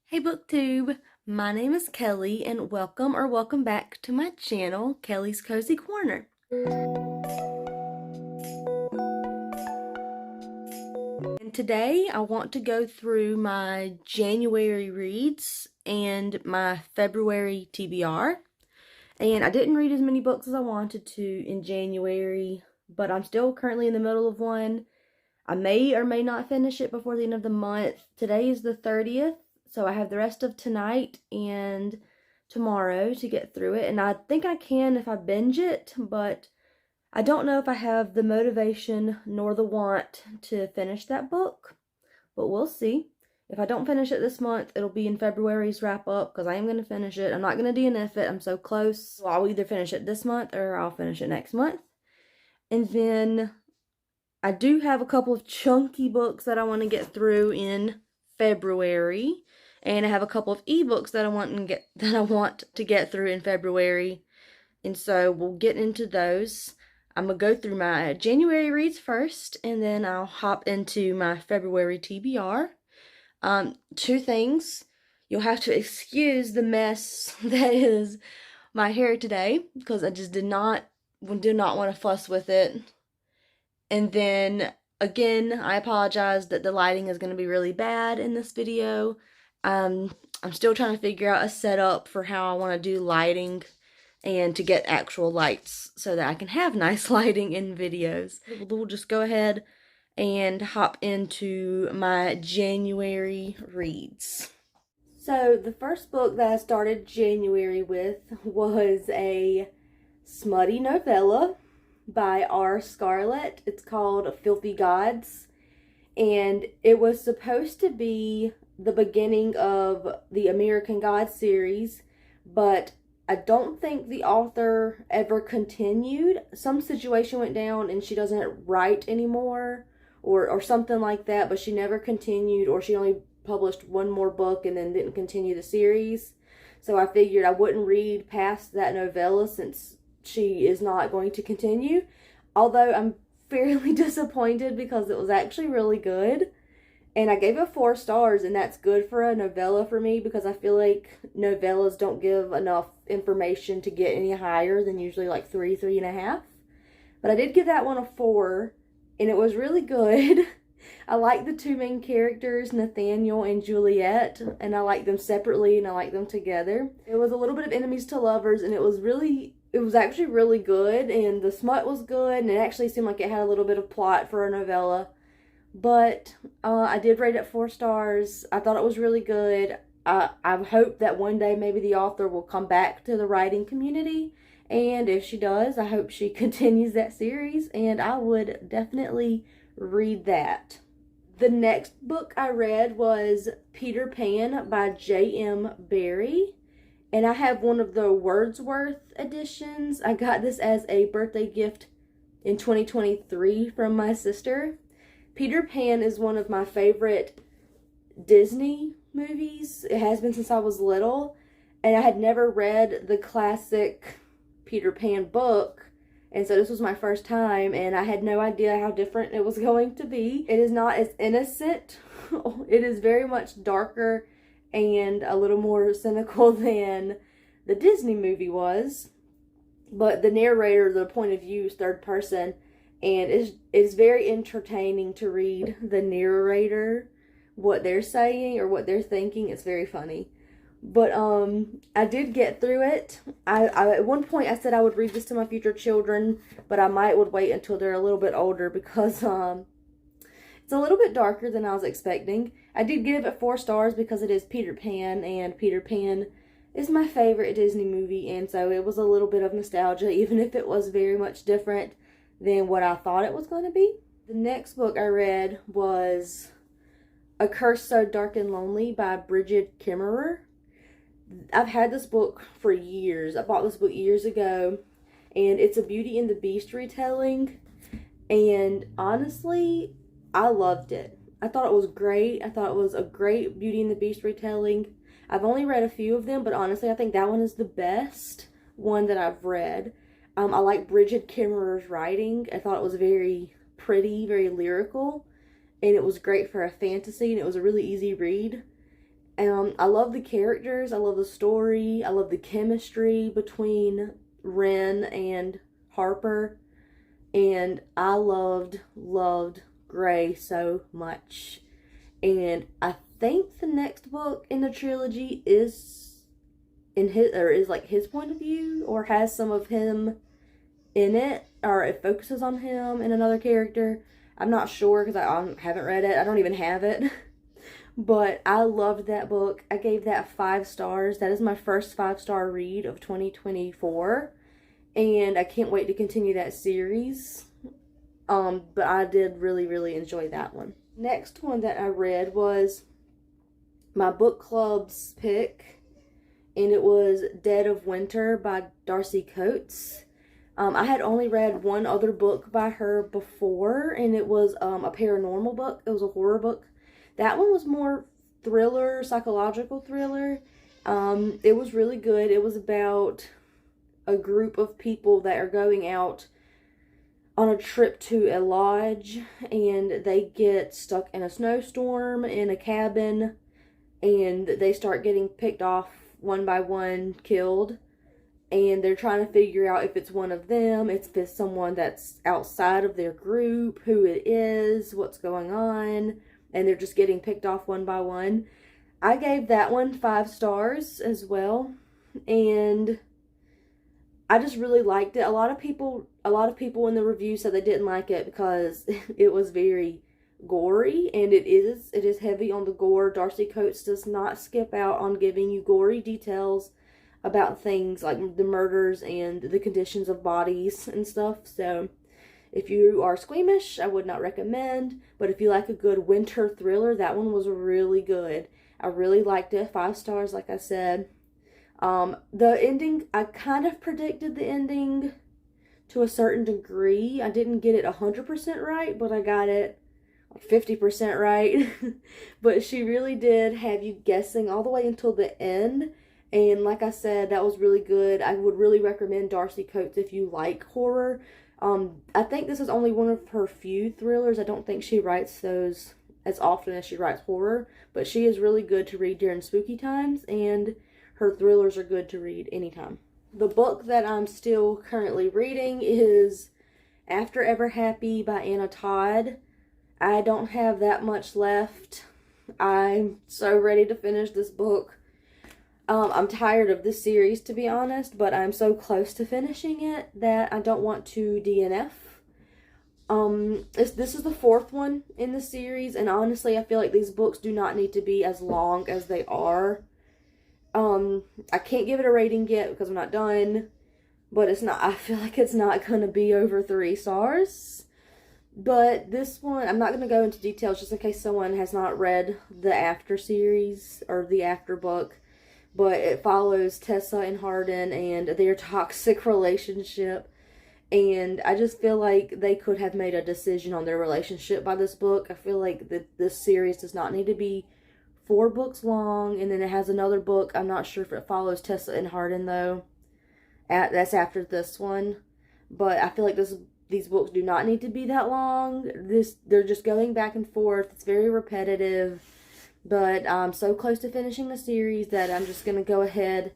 Hey BookTube, my name is Kelly and welcome back to my channel, Kelly's Cozy Corner. And today I want to go through my January reads and my February TBR. And I didn't read as many books as I wanted to in January, but I'm still currently in the middle of one. I may or may not finish it before the end of the month. Today is the 30th. So I have the rest of tonight and tomorrow to get through it. And I think I can if I binge it, but I don't know if I have the motivation nor the want to finish that book. But we'll see. If I don't finish it this month, it'll be in February's wrap up because I am going to finish it. I'm not going to DNF it. I'm so close. So I'll either finish it this month or I'll finish it next month. And then I do have a couple of chunky books that I want to get through in February. And I have a couple of ebooks that I want to get through in February. And so we'll get into those. I'm going to go through my January reads first, and then I'll hop into my February TBR. Two things. You'll have to excuse the mess that is my hair today, because I just do not want to fuss with it. And then, again, I apologize that the lighting is going to be really bad in this video. I'm still trying to figure out a setup for how I want to do lighting and to get actual lights so that I can have nice lighting in videos. We'll just go ahead and hop into my January reads. So the first book that I started January with was a smutty novella by R. Scarlett. It's called Filthy Gods, and it was supposed to be the beginning of the American Gods series, but I don't think the author ever continued. Some situation went down and she doesn't write anymore or something like that, but she never continued, or she only published one more book and then didn't continue the series. So I figured I wouldn't read past that novella since she is not going to continue. Although I'm fairly disappointed because it was actually really good. And I gave it 4 stars, and that's good for a novella for me because I feel like novellas don't give enough information to get any higher than usually like 3, 3.5. But I did give that one a 4, and it was really good. I like the 2 main characters, Nathaniel and Juliet, and I like them separately and I like them together. It was a little bit of enemies to lovers, and it was actually really good, and the smut was good, and it actually seemed like it had a little bit of plot for a novella. But I did rate it 4 stars. I thought it was really good. I hope that one day maybe the author will come back to the writing community. And if she does, I hope she continues that series. And I would definitely read that. The next book I read was Peter Pan by J.M. Barrie. And I have one of the Wordsworth editions. I got this as a birthday gift in 2023 from my sister. Peter Pan is one of my favorite Disney movies. It has been since I was little, and I had never read the classic Peter Pan book, and so this was my first time, and I had no idea how different it was going to be. It is not as innocent. It is very much darker and a little more cynical than the Disney movie was, but the narrator, the point of view is third person. And it's very entertaining to read the narrator, what they're saying or what they're thinking. It's very funny. But I did get through it. I at one point I said I would read this to my future children, but I would wait until they're a little bit older because it's a little bit darker than I was expecting. I did give it 4 stars because it is Peter Pan, and Peter Pan is my favorite Disney movie, and so it was a little bit of nostalgia, even if it was very much different than what I thought it was going to be. The next book I read was A Curse So Dark and Lonely by Bridget Kimmerer. I've had this book for years. I bought this book years ago, and it's a Beauty and the Beast retelling, and honestly, I loved it. I thought it was great. I thought it was a great Beauty and the Beast retelling. I've only read a few of them, but honestly, I think that one is the best one that I've read. I like Bridget Kimmerer's writing. I thought it was very pretty, very lyrical, and it was great for a fantasy, and it was a really easy read. I love the characters, I love the story, I love the chemistry between Ren and Harper, and I loved Gray so much. And I think the next book in the trilogy is like his point of view, or has some of him in it, or it focuses on him and another character. I'm not sure because I haven't read it. I don't even have it. But I loved that book. I gave that 5 stars. That is my first 5-star read of 2024. And I can't wait to continue that series. But I did really enjoy that one. Next one that I read was my book club's pick, and it was Dead of Winter by Darcy Coates. I had only read one other book by her before, and it was a paranormal book. It was a horror book. That one was more thriller, psychological thriller. It was really good. It was about a group of people that are going out on a trip to a lodge, and they get stuck in a snowstorm in a cabin, and they start getting picked off one by one, killed. And they're trying to figure out if it's one of them, if it's someone that's outside of their group, who it is, what's going on. And they're just getting picked off one by one. I gave that one 5 stars as well. And I just really liked it. A lot of people in the review said they didn't like it because it was very gory, and it is heavy on the gore. Darcy Coates does not skip out on giving you gory details about things like the murders and the conditions of bodies and stuff. So if you are squeamish, I would not recommend. But if you like a good winter thriller, that one was really good. I really liked it. 5 stars, like I said. The ending, I kind of predicted the ending to a certain degree. I didn't get it 100% right, but I got it 50% right. But she really did have you guessing all the way until the end. And like I said, that was really good. I would really recommend Darcy Coates if you like horror. I think this is only one of her few thrillers. I don't think she writes those as often as she writes horror. But she is really good to read during spooky times, and her thrillers are good to read anytime. The book that I'm still currently reading is After Ever Happy by Anna Todd. I don't have that much left. I'm so ready to finish this book. I'm tired of this series, to be honest, but I'm so close to finishing it that I don't want to DNF. This is the 4th one in the series, and honestly, I feel like these books do not need to be as long as they are. I can't give it a rating yet because I'm not done, but I feel like it's not going to be over 3 stars. But this one, I'm not going to go into details just in case someone has not read the After series or the After book. But it follows Tessa and Hardin and their toxic relationship. And I just feel like they could have made a decision on their relationship by this book. I feel like this series does not need to be 4 books long. And then it has another book. I'm not sure if it follows Tessa and Hardin, though. That's after this one. But I feel like these books do not need to be that long. They're just going back and forth. It's very repetitive. But I'm so close to finishing the series that I'm just going to go ahead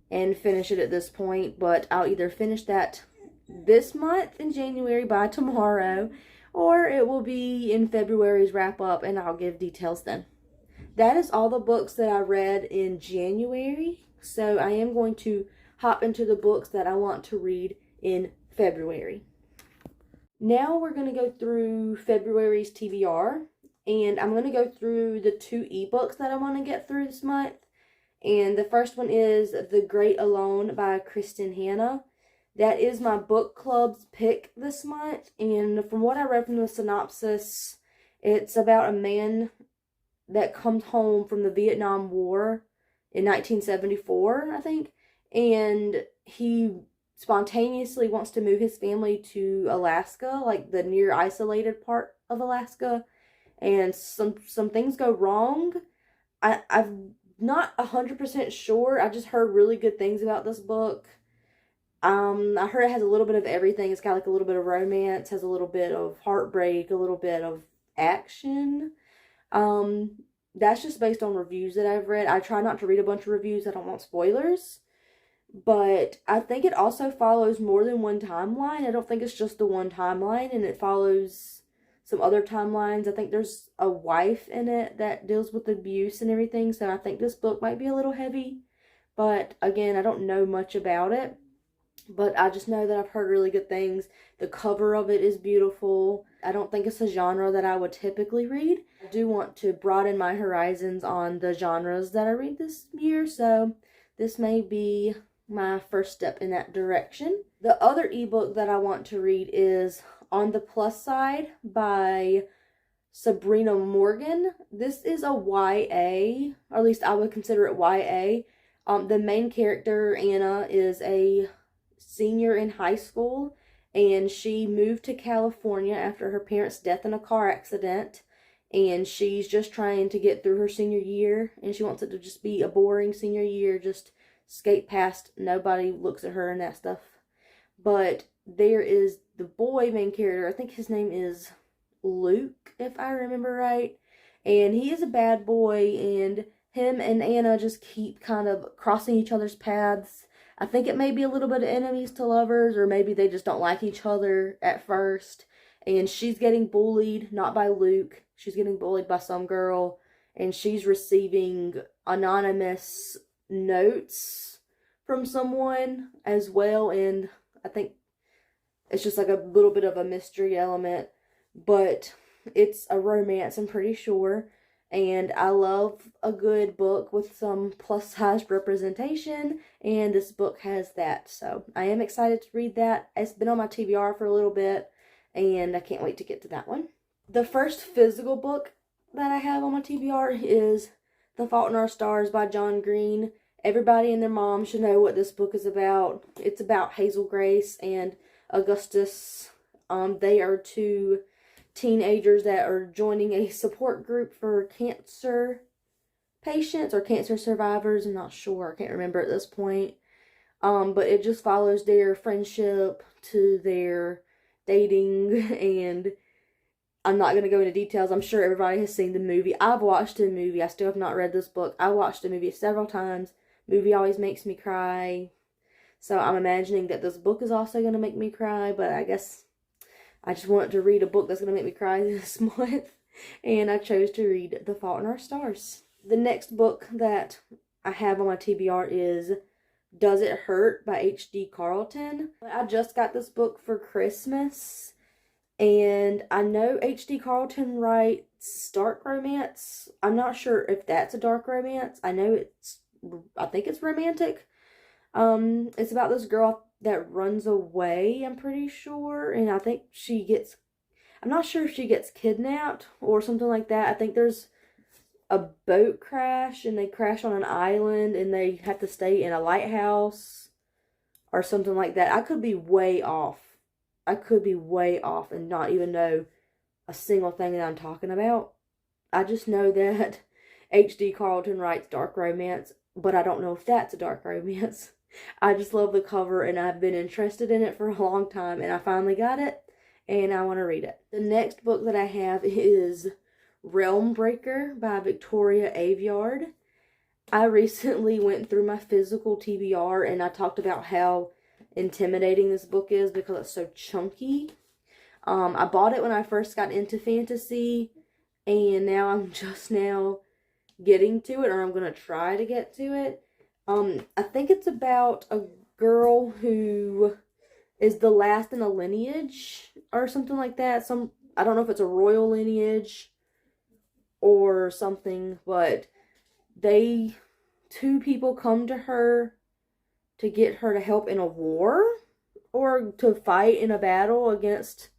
and finish it at this point. But I'll either finish that this month in January by tomorrow, or it will be in February's wrap up, and I'll give details then. That is all the books that I read in January. So I am going to hop into the books that I want to read in February. Now we're going to go through February's TBR. And I'm going to go through the 2 ebooks that I want to get through this month. And the first one is The Great Alone by Kristen Hanna. That is my book club's pick this month. And from what I read from the synopsis, it's about a man that comes home from the Vietnam War in 1974, I think. And he spontaneously wants to move his family to Alaska, like the near isolated part of Alaska. And some things go wrong. I'm not 100% sure. I just heard really good things about this book. I heard it has a little bit of everything. It's got like a little bit of romance, has a little bit of heartbreak, a little bit of action. that's just based on reviews that I've read. I try not to read a bunch of reviews. I don't want spoilers. But I think it also follows more than one timeline. I don't think it's just the one timeline, and it follows some other timelines. I think there's a wife in it that deals with abuse and everything, so I think this book might be a little heavy. But again, I don't know much about it, but I just know that I've heard really good things. The cover of it is beautiful. I don't think it's a genre that I would typically read. I do want to broaden my horizons on the genres that I read this year, so this may be my first step in that direction. The other ebook that I want to read is On the Plus Side by Sabrina Morgan. This is a YA, or at least I would consider it YA. The main character, Anna, is a senior in high school, and she moved to California after her parents' death in a car accident, and she's just trying to get through her senior year, and she wants it to just be a boring senior year, just skate past, nobody looks at her and that stuff. But there is the boy main character, I think his name is Luke, if I remember right, and he is a bad boy, and him and Anna just keep kind of crossing each other's paths. I think it may be a little bit of enemies to lovers, or maybe they just don't like each other at first, and she's getting bullied, not by Luke, she's getting bullied by some girl, and she's receiving anonymous notes from someone as well, and I think it's just like a little bit of a mystery element, but it's a romance, I'm pretty sure, and I love a good book with some plus size representation, and this book has that, so I am excited to read that. It's been on my TBR for a little bit, and I can't wait to get to that one. The first physical book that I have on my TBR is The Fault in Our Stars by John Green. Everybody and their mom should know what this book is about. It's about Hazel Grace and Augustus. They are two teenagers that are joining a support group for cancer patients or cancer survivors. I'm not sure. I can't remember at this point. But it just follows their friendship to their dating, and I'm not going to go into details. I'm sure everybody has seen the movie. I've watched the movie. I still have not read this book. I watched the movie several times. Movie always makes me cry. So I'm imagining that this book is also going to make me cry, but I guess I just wanted to read a book that's going to make me cry this month, and I chose to read The Fault in Our Stars. The next book that I have on my TBR is Does It Hurt by H.D. Carlton. I just got this book for Christmas, and I know H.D. Carlton writes dark romance. I'm not sure if that's a dark romance. I think it's romantic. It's about this girl that runs away, I'm pretty sure, and I think I'm not sure if she gets kidnapped or something like that. I think there's a boat crash, and they crash on an island, and they have to stay in a lighthouse or something like that. I could be way off. And not even know a single thing that I'm talking about. I just know that H.D. Carlton writes dark romance, but I don't know if that's a dark romance. I just love the cover, and I've been interested in it for a long time, and I finally got it, and I want to read it. The next book that I have is Realm Breaker by Victoria Aveyard. I recently went through my physical TBR, and I talked about how intimidating this book is because it's so chunky. I bought it when I first got into fantasy, and now I'm just now getting to it, or I'm going to try to get to it. I think it's about a girl who is the last in a lineage or something like that. I don't know if it's a royal lineage or something, but two people come to her to get her to help in a war or to fight in a battle against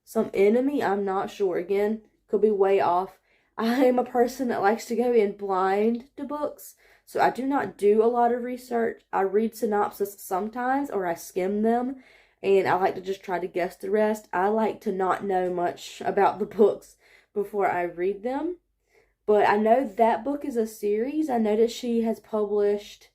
some enemy. I'm not sure. Again, could be way off. I am a person that likes to go in blind to books, so I do not do a lot of research. I read synopsis sometimes, or I skim them, and I like to just try to guess the rest. I like to not know much about the books before I read them. But I know that book is a series. I noticed she has published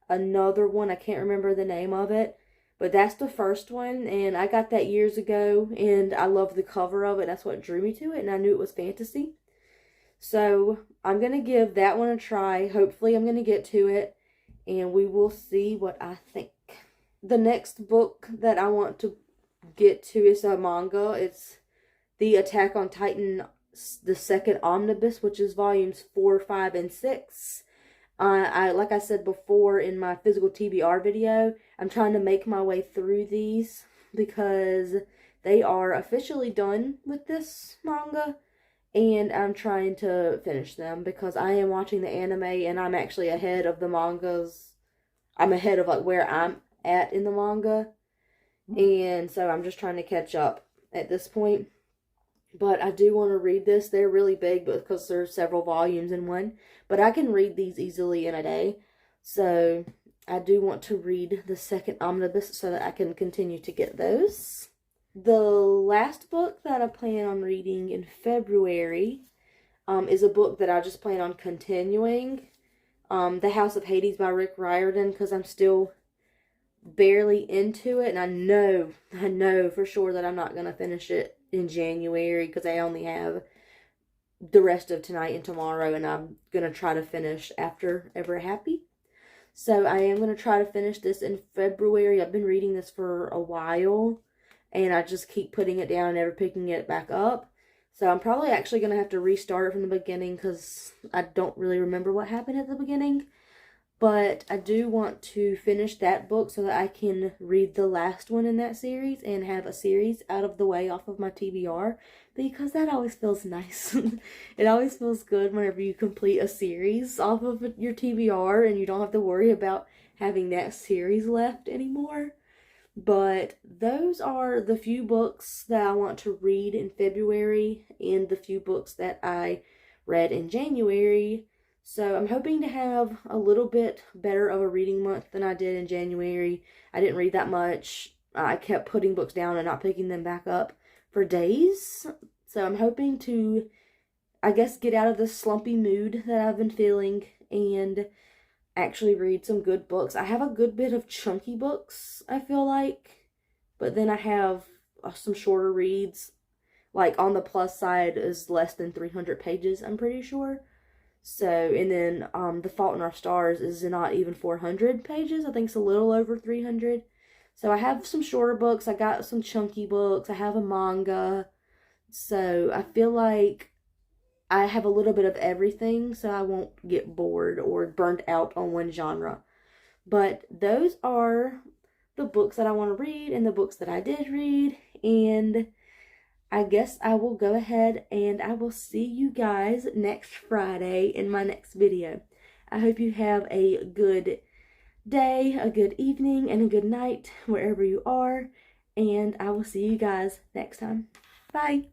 another one. I can't remember the name of it, but that's the first one, and I got that years ago, and I love the cover of it. That's what drew me to it, and I knew it was fantasy. So I'm going to give that one a try. Hopefully I'm going to get to it, and we will see what I think. The next book that I want to get to is a manga. It's the Attack on Titan, the second omnibus, which is volumes 4, 5, and 6. Like I said before in my physical TBR video, I'm trying to make my way through these because they are officially done with this manga, and I'm trying to finish them because I am watching the anime and I'm actually ahead of the mangas. I'm ahead of like where I'm at in the manga, and so I'm just trying to catch up at this point. But I do want to read this. They're really big because there's several volumes in one. But I can read these easily in a day. So I do want to read the second omnibus so that I can continue to get those. The last book that I plan on reading in February is a book that I just plan on continuing. The House of Hades by Rick Riordan, because I'm still barely into it. And I know for sure that I'm not going to finish it in January because I only have the rest of tonight and tomorrow, and I'm going to try to finish after Ever Happy. So I am going to try to finish this in February. I've been reading this for a while, and I just keep putting it down and never picking it back up. So I'm probably actually going to have to restart it from the beginning because I don't really remember what happened at the beginning. But I do want to finish that book so that I can read the last one in that series and have a series out of the way off of my TBR, because that always feels nice. It always feels good whenever you complete a series off of your TBR and you don't have to worry about having that series left anymore. But those are the few books that I want to read in February and the few books that I read in January. So I'm hoping to have a little bit better of a reading month than I did in January. I didn't read that much. I kept putting books down and not picking them back up for days. So I'm hoping to, I guess, get out of the slumpy mood that I've been feeling and actually read some good books. I have a good bit of chunky books, I feel like. But then I have some shorter reads. Like on the plus side is less than 300 pages, I'm pretty sure. So, and then The Fault in Our Stars is not even 400 pages. I think it's a little over 300. So I have some shorter books. I got some chunky books. I have a manga. So I feel like I have a little bit of everything so I won't get bored or burnt out on one genre. But those are the books that I want to read and the books that I did read. And I guess I will go ahead and I will see you guys next Friday in my next video. I hope you have a good day, a good evening, and a good night wherever you are. And I will see you guys next time. Bye.